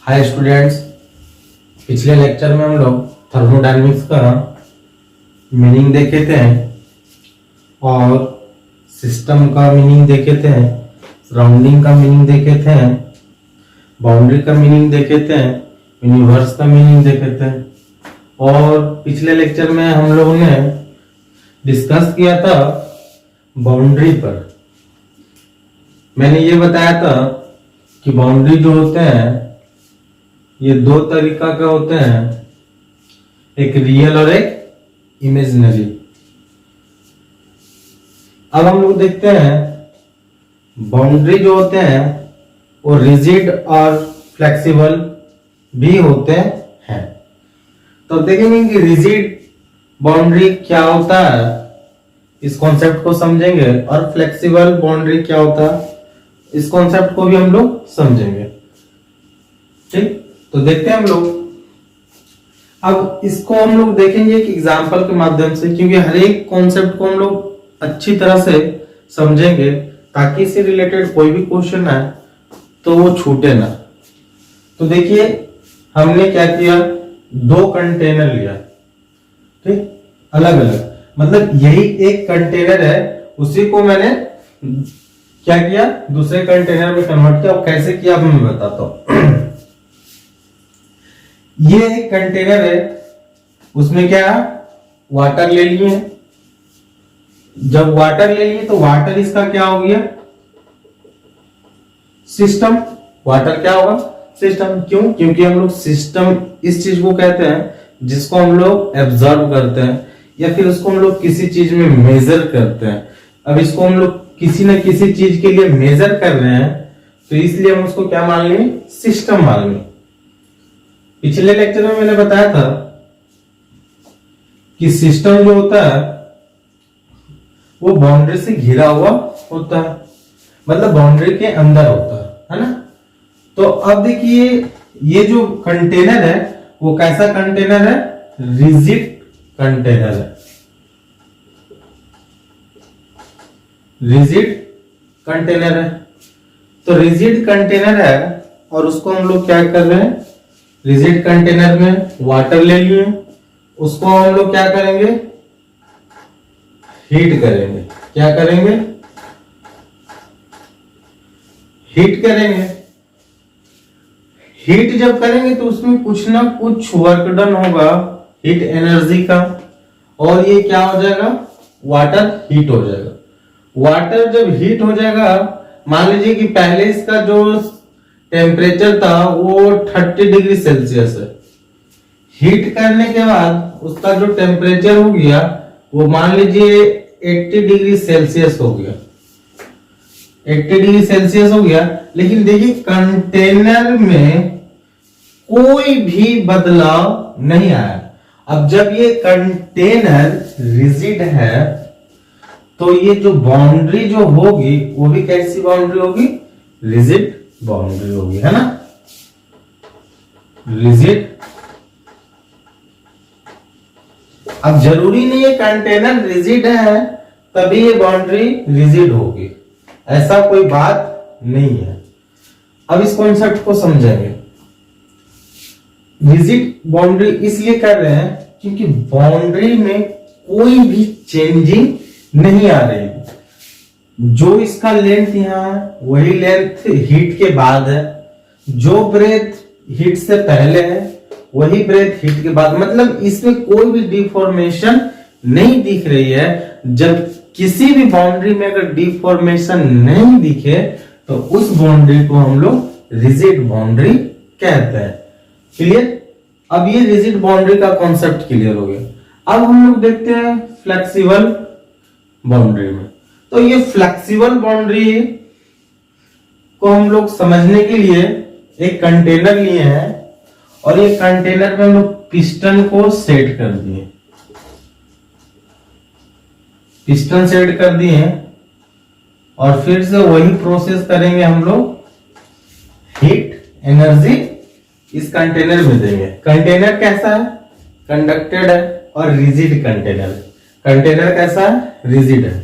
Hi students, पिछले lecture में हम लोग थर्मोडायनेमिक्स का मीनिंग देखे थे और सिस्टम का मीनिंग देखे थे, सराउंडिंग का मीनिंग देखे थे, बाउंड्री का मीनिंग देखे थे, यूनिवर्स का मीनिंग देखे थे। और पिछले लेक्चर में हम लोगों ने डिस्कस किया था बाउंड्री पर। मैंने ये बताया था कि बाउंड्री जो होते हैं ये दो तरीका के होते हैं, एक रियल और एक इमेजिनरी। अब हम लोग देखते हैं बाउंड्री जो होते हैं वो रिजिड और फ्लेक्सिबल भी होते हैं। तो देखेंगे कि रिजिड बाउंड्री क्या होता है, इस कॉन्सेप्ट को समझेंगे, और फ्लेक्सिबल बाउंड्री क्या होता है इस कॉन्सेप्ट को भी हम लोग समझेंगे। ठीक, तो देखते हैं हम लोग। अब इसको हम लोग देखेंगे एक एग्जांपल के माध्यम से, क्योंकि हर एक कॉन्सेप्ट को हम लोग अच्छी तरह से समझेंगे ताकि इससे रिलेटेड कोई भी क्वेश्चन आए तो वो छूटे ना। तो देखिए हमने क्या किया, दो कंटेनर लिया, ठीक, अलग अलग, मतलब यही एक कंटेनर है, उसी को मैंने क्या किया, दूसरे कंटेनर में कन्वर्ट किया। और कैसे किया अब मैं बताता हूं। ये एक कंटेनर है, उसमें क्या वाटर ले लिए। जब वाटर ले लिए तो वाटर इसका क्या हो गया, सिस्टम। वाटर क्या होगा, सिस्टम। क्यों? क्योंकि हम लोग सिस्टम इस चीज को कहते हैं जिसको हम लोग एब्जॉर्ब करते हैं या फिर उसको हम लोग किसी चीज में मेजर करते हैं। अब इसको हम लोग किसी न किसी चीज के लिए मेजर कर रहे हैं तो इसलिए हम उसको क्या मान लें, सिस्टम मान लें। पिछले लेक्चर में मैंने बताया था कि सिस्टम जो होता है वो बाउंड्री से घिरा हुआ होता है, मतलब बाउंड्री के अंदर होता है ना। तो अब देखिए ये जो कंटेनर है वो कैसा कंटेनर है, रिजिड कंटेनर है, रिजिड कंटेनर है। तो रिजिड कंटेनर है और उसको हम लोग क्या कर रहे हैं, रिजिड कंटेनर में वाटर ले लिए, उसको हम लोग क्या करेंगे, हीट करेंगे। क्या करेंगे, हीट करेंगे। हीट जब करेंगे तो उसमें कुछ ना कुछ वर्क डन होगा हीट एनर्जी का, और ये क्या हो जाएगा, वाटर हीट हो जाएगा। वाटर जब हीट हो जाएगा, मान लीजिए कि पहले इसका जो टेम्परेचर था वो 30 डिग्री सेल्सियस है। हीट करने के बाद उसका जो टेम्परेचर हो गया वो मान लीजिए 80 डिग्री सेल्सियस हो गया, 80 डिग्री सेल्सियस हो गया। लेकिन देखिए कंटेनर में कोई भी बदलाव नहीं आया। अब जब ये कंटेनर रिजिड है तो ये जो बाउंड्री जो होगी वो भी कैसी बाउंड्री होगी, रिजिड बाउंड्री होगी, है ना, रिजिड। अब जरूरी नहीं है कंटेनर रिजिड है तभी ये बाउंड्री रिजिड होगी, ऐसा कोई बात नहीं है। अब इस कॉन्सेप्ट को समझेंगे। रिजिड बाउंड्री इसलिए कर रहे हैं क्योंकि बाउंड्री में कोई भी चेंजिंग नहीं आ रही। जो इसका लेंथ यहां है वही लेंथ हीट के बाद है, जो ब्रेथ हीट से पहले है वही ब्रेथ हीट के बाद, मतलब इसमें कोई भी डिफॉर्मेशन नहीं दिख रही है। जब किसी भी बाउंड्री में अगर डिफॉर्मेशन नहीं दिखे तो उस बाउंड्री को हम लोग रिजिड बाउंड्री कहते हैं। क्लियर? अब ये रिजिड बाउंड्री का कॉन्सेप्ट क्लियर हो गया। अब हम लोग देखते हैं फ्लेक्सिबल बाउंड्री में। तो ये फ्लेक्सिबल बाउंड्री को हम लोग समझने के लिए एक कंटेनर लिए हैं और ये कंटेनर में हम लोग पिस्टन को सेट कर दिए, पिस्टन सेट कर दिए और फिर से वही प्रोसेस करेंगे हम लोग, हीट एनर्जी इस कंटेनर में देंगे। कंटेनर कैसा है, कंडक्टेड है और रिजिड कंटेनर। कंटेनर कैसा है, रिजिड है।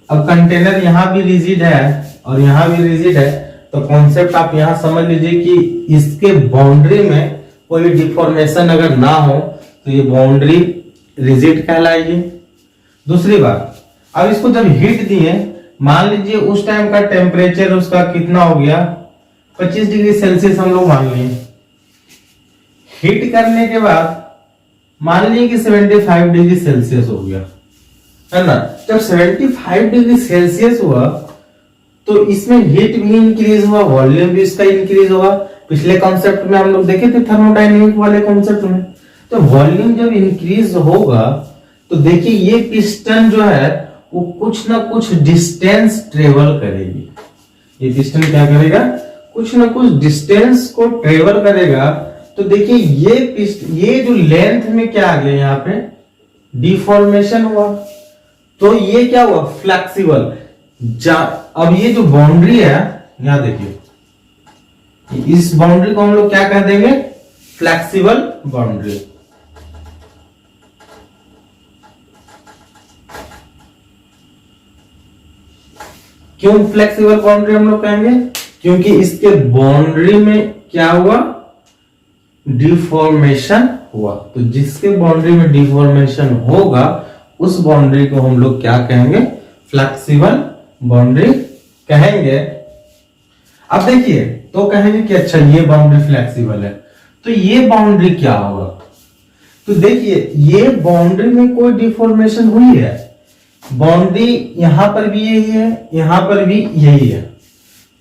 अब कंटेनर यहां भी रिजिड है और यहां भी रिजिड है, तो कॉन्सेप्ट आप यहां समझ लीजिए कि इसके बाउंड्री में कोई डिफॉर्मेशन अगर ना हो तो ये बाउंड्री रिजिड कहलाएगी। दूसरी बात, अब इसको जब हीट दिए, मान लीजिए उस टाइम का टेम्परेचर उसका कितना हो गया, 25 डिग्री सेल्सियस हम लोग मान लिए। हीट करने के बाद मान लीजिए कि 75 डिग्री सेल्सियस हो गया, है ना। जब 75 डिग्री सेल्सियस हुआ तो इसमें हीट भी इंक्रीज हुआ, वॉल्यूम भी इसका इंक्रीज हुआ। पिछले कॉन्सेप्ट में हम लोग देखे थे थर्मोडायनेमिक वाले कॉन्सेप्ट में। तो वॉल्यूम जब इंक्रीज होगा तो देखिए ये पिस्टन जो है वो कुछ ना कुछ डिस्टेंस ट्रेवल करेगी। ये पिस्टन क्या करेगा, कुछ ना कुछ डिस्टेंस को ट्रेवल करेगा। तो देखिए ये जो लेंथ में क्या आ गया, यहाँ पे डिफॉर्मेशन हुआ, तो ये क्या हुआ, फ्लेक्सिबल। अब ये जो बाउंड्री है, यहां देखिए, इस बाउंड्री को हम लोग क्या कह देंगे, फ्लेक्सिबल बाउंड्री। क्यों फ्लेक्सिबल बाउंड्री हम लोग कहेंगे, क्योंकि इसके बाउंड्री में क्या हुआ, डिफॉर्मेशन हुआ। तो जिसके बाउंड्री में डिफॉर्मेशन होगा उस बाउंड्री को हम लोग क्या कहेंगे, फ्लेक्सिबल बाउंड्री कहेंगे। अब देखिए, तो कहेंगे कि अच्छा ये बाउंड्री फ्लेक्सिबल है, तो ये बाउंड्री क्या होगा। तो देखिए ये बाउंड्री में कोई डिफॉर्मेशन हुई है, बाउंड्री यहां पर भी यही है, यहां पर भी यही है,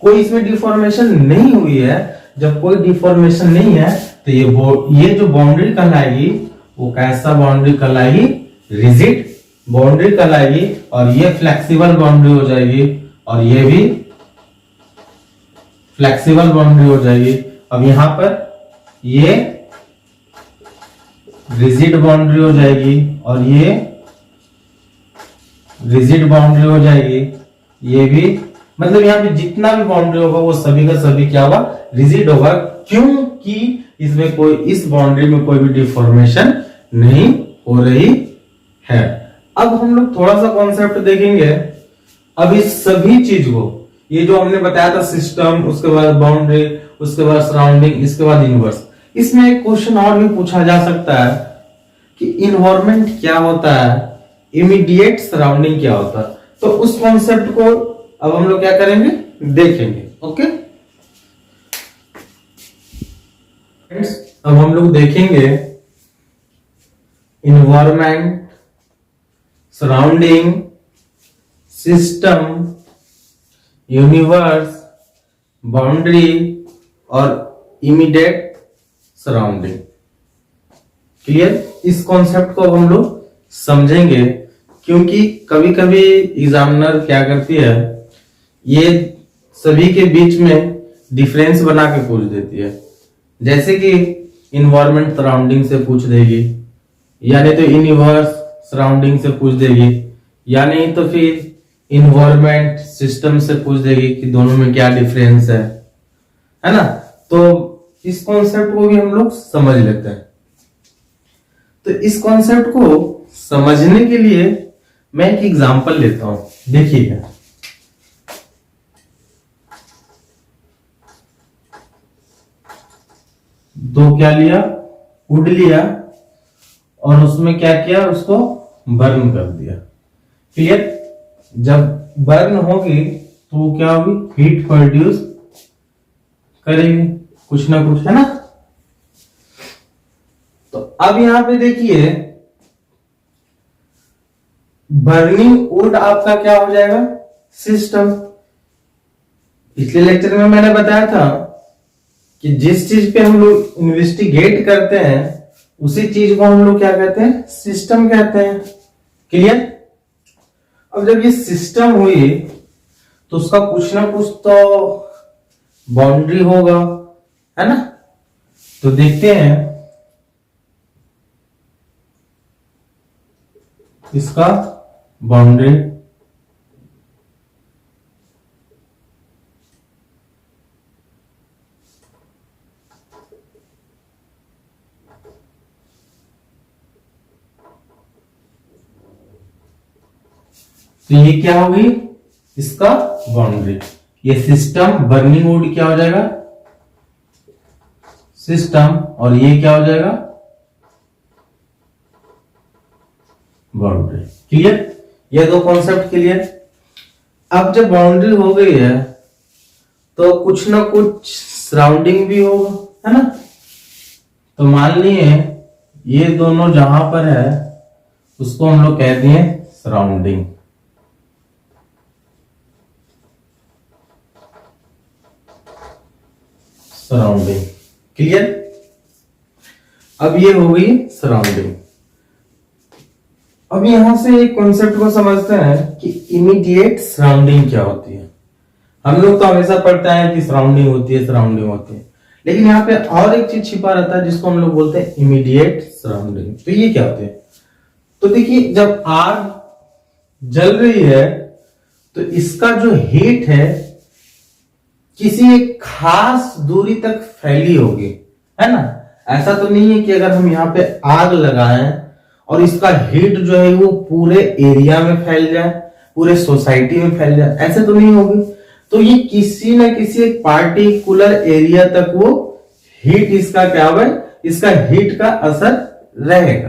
कोई इसमें डिफॉर्मेशन नहीं हुई है। जब कोई डिफॉर्मेशन नहीं है तो ये जो बाउंड्री कहलाएगी वो कैसा बाउंड्री कहलाएगी, रिजिड बाउंड्री कहलाएगी। और ये फ्लेक्सिबल बाउंड्री हो जाएगी, और ये भी फ्लेक्सिबल बाउंड्री हो जाएगी। अब यहां पर ये रिजिड बाउंड्री हो जाएगी, और ये रिजिड बाउंड्री हो जाएगी। ये भी, मतलब यहाँ पे जितना भी बाउंड्री होगा वो सभी का सभी क्या होगा, रिजिड होगा, क्योंकि इसमें कोई, इस बाउंड्री में कोई भी डिफॉर्मेशन नहीं हो रही है। अब हम लोग थोड़ा सा कॉन्सेप्ट देखेंगे। अब इस सभी चीज को, ये जो हमने बताया था सिस्टम, उसके बाद बाउंड्री, उसके बाद सराउंडिंग, इसके बाद इनवर्स, इसमें एक क्वेश्चन और भी पूछा जा सकता है कि इन्वायरमेंट क्या होता है, इमीडिएट सराउंडिंग क्या होता है। तो उस कॉन्सेप्ट को अब हम लोग क्या करेंगे, देखेंगे। ओके, अब हम लोग देखेंगे environment, surrounding, system, universe, boundary और इमीडिएट सराउंडिंग। क्लियर, इस कॉन्सेप्ट को हम लोग समझेंगे, क्योंकि कभी कभी एग्जामिनर क्या करती है, ये सभी के बीच में डिफरेंस बना के पूछ देती है। जैसे कि इन्वायरमेंट सराउंडिंग से पूछ देगी, यानी तो यूनिवर्स सराउंडिंग से पूछ देगी, या नहीं तो फिर इन्वायरमेंट सिस्टम से पूछ देगी कि दोनों में क्या डिफरेंस है ना। तो इस कॉन्सेप्ट को भी हम लोग समझ लेते हैं। तो इस कॉन्सेप्ट को समझने के लिए मैं एक एग्जांपल लेता हूं, देखिएगा। दो क्या लिया, वुड लिया, और उसमें क्या किया, उसको बर्न कर दिया। क्लियर, जब बर्न होगी तो वो क्या होगी, हीट प्रोड्यूस करेगी कुछ ना कुछ, है ना। तो अब यहां पे देखिए, बर्निंग वुड आपका क्या हो जाएगा, सिस्टम। पिछले लेक्चर में मैंने बताया था कि जिस चीज पे हम लोग इन्वेस्टिगेट करते हैं उसी चीज को हम लोग क्या कहते हैं, सिस्टम कहते हैं। क्लियर, अब जब ये सिस्टम हुई तो उसका कुछ ना कुछ तो बाउंड्री होगा, है ना। तो देखते हैं इसका बाउंड्री। तो ये क्या होगी, इसका बाउंड्री। ये सिस्टम, बर्निंग वुड क्या हो जाएगा, सिस्टम, और ये क्या हो जाएगा, बाउंड्री। क्लियर, ये दो कॉन्सेप्ट क्लियर। अब जब बाउंड्री हो गई है तो कुछ ना कुछ सराउंडिंग भी होगा, है ना। तो मान लिए ये दोनों जहां पर है उसको हम लोग कहते हैं सराउंडिंग। Surrounding clear. अब ये हो गई सराउंडिंग। अब यहां से एक कॉन्सेप्ट को समझते हैं कि इमीडिएट सराउंडिंग क्या होती है। हम लोग तो हमेशा पढ़ते हैं कि सराउंडिंग होती है, सराउंडिंग होती है, लेकिन यहाँ पे और एक चीज छिपा रहता है जिसको हम लोग बोलते हैं इमीडिएट सराउंडिंग। तो ये क्या होती है, तो देखिए जब आग जल रही है तो इसका जो हीट है किसी एक खास दूरी तक फैली होगी, है ना। ऐसा तो नहीं है कि अगर हम यहाँ पे आग लगाएं और इसका हीट जो है वो पूरे एरिया में फैल जाए, पूरे सोसाइटी में फैल जाए, ऐसे तो नहीं होगी। तो ये किसी न किसी एक पार्टिकुलर एरिया तक वो हीट इसका क्या होगा, इसका हीट का असर रहेगा।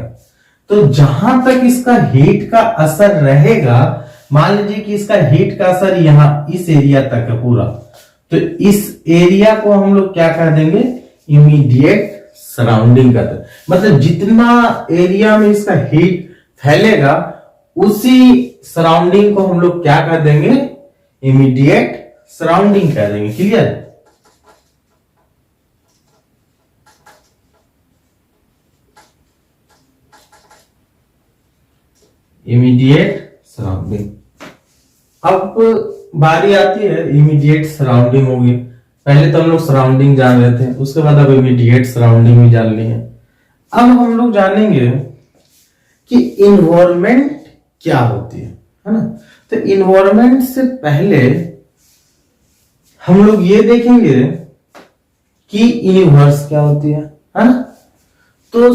तो जहां तक इसका हीट का असर रहेगा, मान लीजिए कि इसका हीट का असर यहां इस एरिया तक है पूरा, तो इस एरिया को हम लोग क्या कह देंगे, इमीडिएट सराउंडिंग कहते हैं। मतलब जितना एरिया में इसका हीट फैलेगा उसी सराउंडिंग को हम लोग क्या कह देंगे, इमीडिएट सराउंडिंग कह देंगे। क्लियर। Immediate surrounding. अब बारी आती है इमीडिएट सराउंडिंग होगी। पहले तो हम लोग सराउंडिंग जान रहे थे, उसके बाद अब इमीडिएट सराउंडिंग भी जान ली है। अब हम लोग जानेंगे कि इन्वायरमेंट क्या होती है ना। तो इन्वायरमेंट से पहले हम लोग ये देखेंगे कि यूनिवर्स क्या होती है ना। तो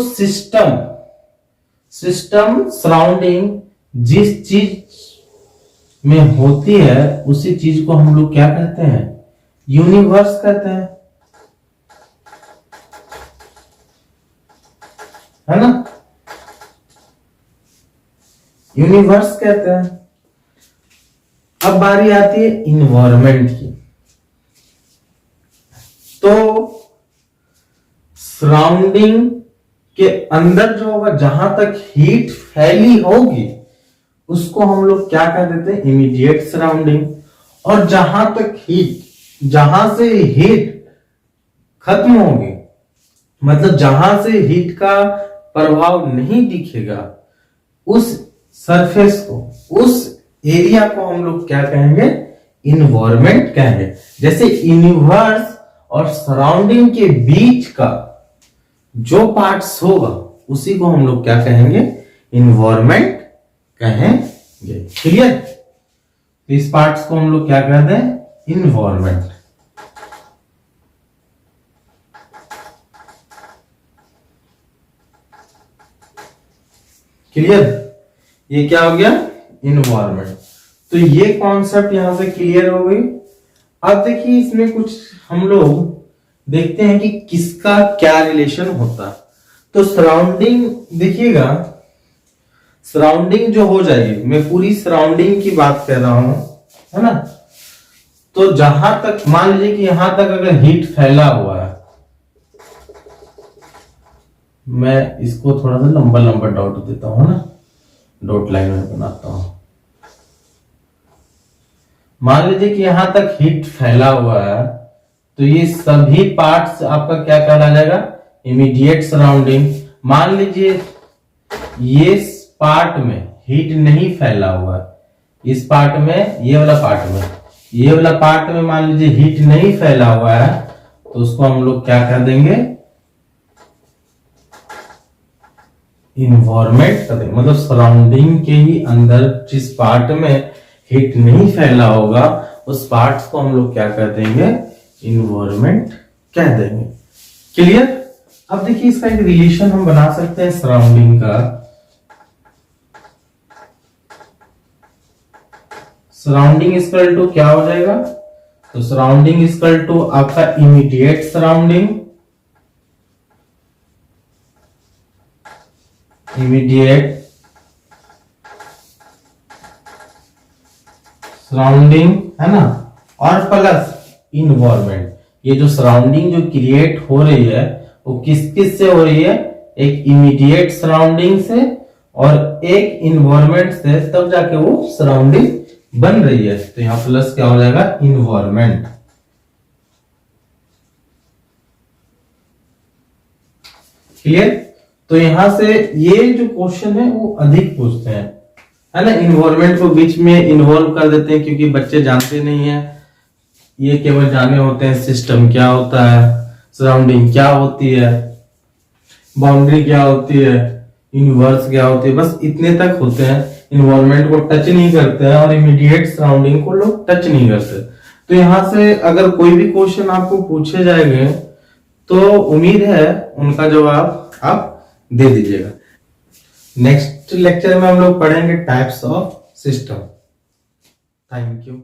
सिस्टम सराउंडिंग जिस चीज में होती है उसी चीज को हम लोग क्या कहते हैं, यूनिवर्स कहते हैं, है ना। यूनिवर्स कहते हैं। अब बारी आती है इन्वायरमेंट की। तो सराउंडिंग के अंदर जो होगा, जहां तक हीट फैली होगी उसको हम लोग क्या कह देते हैं, इमीडिएट सराउंडिंग। और जहां से हीट खत्म होगी, मतलब जहां से हीट का प्रभाव नहीं दिखेगा, उस सरफेस को, उस एरिया को हम लोग क्या कहेंगे, इन्वायरमेंट कहेंगे। जैसे यूनिवर्स और सराउंडिंग के बीच का जो पार्ट्स होगा उसी को हम लोग क्या कहेंगे, इन्वायरमेंट कहेंगे। क्लियर। इस पार्ट्स को हम लोग क्या कहते हैं, इन्वायरमेंट। क्लियर। ये क्या हो गया, इन्वायरमेंट। तो ये कॉन्सेप्ट यहां से क्लियर हो गई। अब देखिए इसमें कुछ हम लोग देखते हैं कि किसका क्या रिलेशन होता है। तो सराउंडिंग देखिएगा, सराउंडिंग जो हो जाएगी, मैं पूरी सराउंडिंग की बात कर रहा हूं, है ना। तो जहां तक मान लीजिए कि यहां तक अगर हीट फैला हुआ है, मैं इसको थोड़ा सा लंबा लंबा डॉट देता हूं ना, डॉट लाइन में बनाता हूं। मान लीजिए कि यहां तक हीट फैला हुआ है, तो ये सभी पार्ट्स आपका क्या कहला जाएगा, इमीडिएट सराउंडिंग। मान लीजिए ये पार्ट में हीट नहीं फैला हुआ है, इस पार्ट में, ये वाला पार्ट में मान लीजिए हीट नहीं फैला हुआ है, तो उसको हम लोग क्या कह देंगे, इन्वायरमेंट कर देंगे। मतलब सराउंडिंग के ही अंदर जिस पार्ट में हीट नहीं फैला होगा उस पार्ट्स को हम लोग क्या कह देंगे, इन्वायरमेंट कह देंगे। क्लियर। अब देखिए इसका एक रिलेशन हम बना सकते हैं सराउंडिंग का। सराउंडिंग इक्वल टू क्या हो जाएगा, तो सराउंडिंग इक्वल टू आपका इमीडिएट सराउंडिंग, इमीडिएट सराउंडिंग है ना, और प्लस इन्वायरमेंट। ये जो सराउंडिंग जो क्रिएट हो रही है वो किस किस से हो रही है, एक इमीडिएट सराउंडिंग से और एक इन्वायरमेंट से, तब जाके वो सराउंडिंग बन रही है। तो यहां प्लस क्या हो जाएगा, इन्वायरमेंट। क्लियर। तो यहां से ये जो क्वेश्चन है वो अधिक पूछते हैं, है ना। इन्वायरमेंट को बीच में इन्वॉल्व कर देते हैं क्योंकि बच्चे जानते नहीं है, ये केवल जाने होते हैं सिस्टम क्या होता है, सराउंडिंग क्या होती है, बाउंड्री क्या होती है, यूनिवर्स क्या होती है, बस इतने तक होते हैं। इन्वायरमेंट को टच नहीं करते हैं और इमीडिएट सराउंडिंग को लोग टच नहीं करते। तो यहां से अगर कोई भी क्वेश्चन आपको पूछे जाएंगे तो उम्मीद है उनका जवाब आप दे दीजिएगा। नेक्स्ट लेक्चर में हम लोग पढ़ेंगे types of system. Thank you.